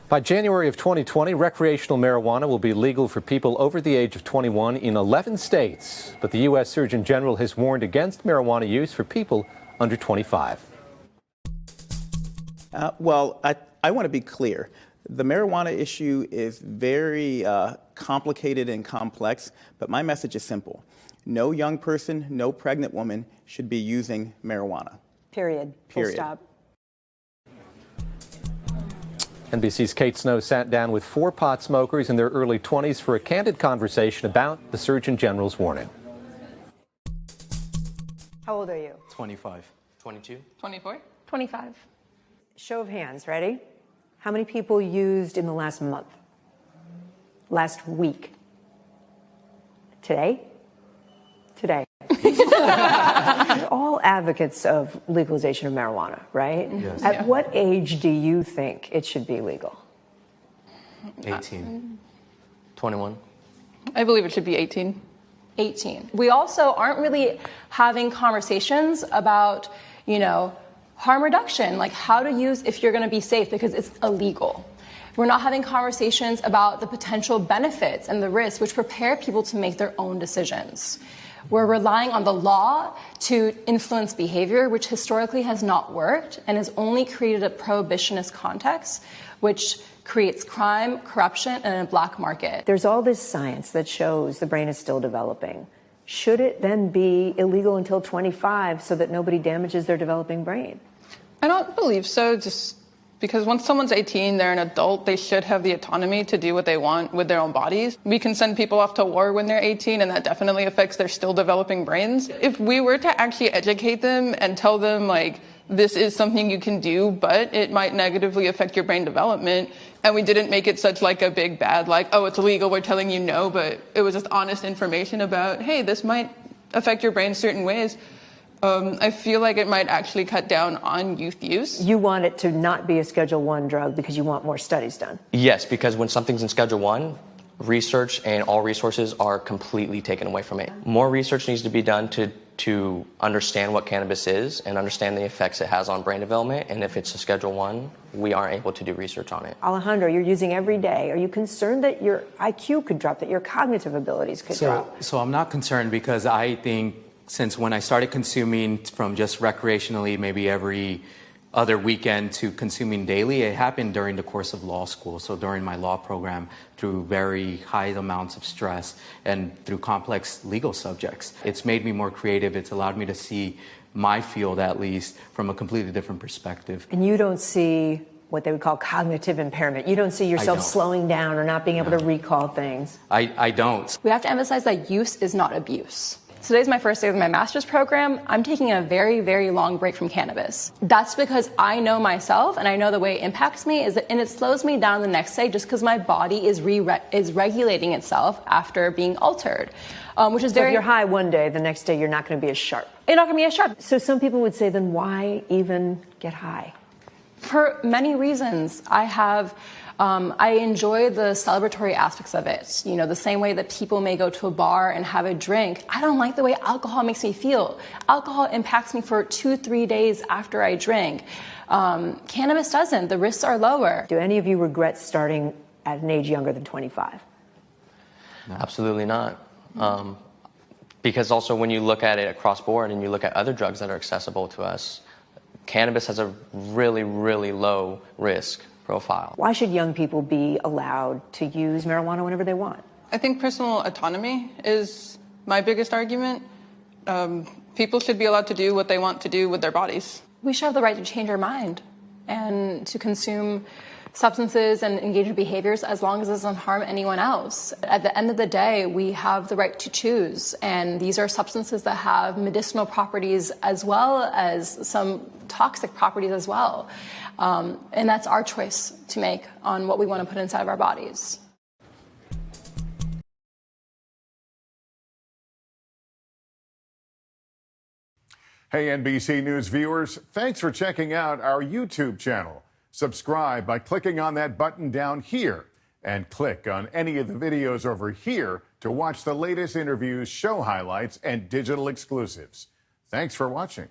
By January of 2020, recreational marijuana will be legal for people over the age of 21 in 11 states. But the U.S. Surgeon General has warned against marijuana use for people under 25. I want to be clear. The marijuana issue is very complicated and complex, but my message is simple. No young person, no pregnant woman should be using marijuana. Period. Full stop. NBC's Kate Snow sat down with 4 pot smokers in their early 20s for a candid conversation about the Surgeon General's warning. How old are you? 25. 22. 24. 25. Show of hands, ready? How many people used in the last month? Last week? Today? Today. You're all advocates of legalization of marijuana, right? Yes. At what age do you think it should be legal? 18. 21. I believe it should be 18. 18. We also aren't really having conversations about, harm reduction, like how to use if you're going to be safe because it's illegal. We're not having conversations about the potential benefits and the risks, which prepare people to make their own decisions. We're relying on the law to influence behavior, which historically has not worked and has only created a prohibitionist context, which creates crime, corruption, and a black market. There's all this science that shows the brain is still developing. Should it then be illegal until 25 so that nobody damages their developing brain? I don't believe so, just because once someone's 18, they're an adult, they should have the autonomy to do what they want with their own bodies. We can send people off to war when they're 18, and that definitely affects their still developing brains. If we were to actually educate them and tell them, this is something you can do, but it might negatively affect your brain development, and we didn't make it such a big bad, oh, it's illegal, we're telling you no, but it was just honest information about, hey, this might affect your brain certain ways. I feel like it might actually cut down on youth use. You want it to not be a Schedule I drug because you want more studies done? Yes, because when something's in Schedule I, research and all resources are completely taken away from it. More research needs to be done to understand what cannabis is and understand the effects it has on brain development. And if it's a Schedule I, we aren't able to do research on it. Alejandro, you're using every day. Are you concerned that your IQ could drop, that your cognitive abilities could drop? So I'm not concerned because I think since when I started consuming from just recreationally, maybe every other weekend to consuming daily, it happened during the course of law school. So during my law program, through very high amounts of stress and through complex legal subjects. It's made me more creative. It's allowed me to see my field, at least, from a completely different perspective. And you don't see what they would call cognitive impairment. You don't see yourself slowing down or not being able to recall things. I don't. We have to emphasize that use is not abuse. Today's my first day of my master's program. I'm taking a very, very long break from cannabis. That's because I know myself and I know the way it impacts me and it slows me down the next day just because my body is regulating itself after being altered, which is So if you're high one day, the next day you're not going to be as sharp. You're not going to be as sharp. So some people would say, then why even get high? For many reasons. I enjoy the celebratory aspects of it. The same way that people may go to a bar and have a drink. I don't like the way alcohol makes me feel. Alcohol impacts me for 2-3 days after I drink. Cannabis doesn't. The risks are lower. Do any of you regret starting at an age younger than 25? No. Absolutely not. Because also when you look at it across board and you look at other drugs that are accessible to us, cannabis has a really, really low risk profile. Why should young people be allowed to use marijuana whenever they want? I think personal autonomy is my biggest argument. People should be allowed to do what they want to do with their bodies. We should have the right to change our mind and to consume substances and engage in behaviors as long as it doesn't harm anyone else. At the end of the day, we have the right to choose, and these are substances that have medicinal properties as well as some toxic properties as well. And that's our choice to make on what we want to put inside of our bodies. Hey, NBC News viewers, thanks for checking out our YouTube channel. Subscribe by clicking on that button down here and click on any of the videos over here to watch the latest interviews, show highlights, and digital exclusives. Thanks for watching.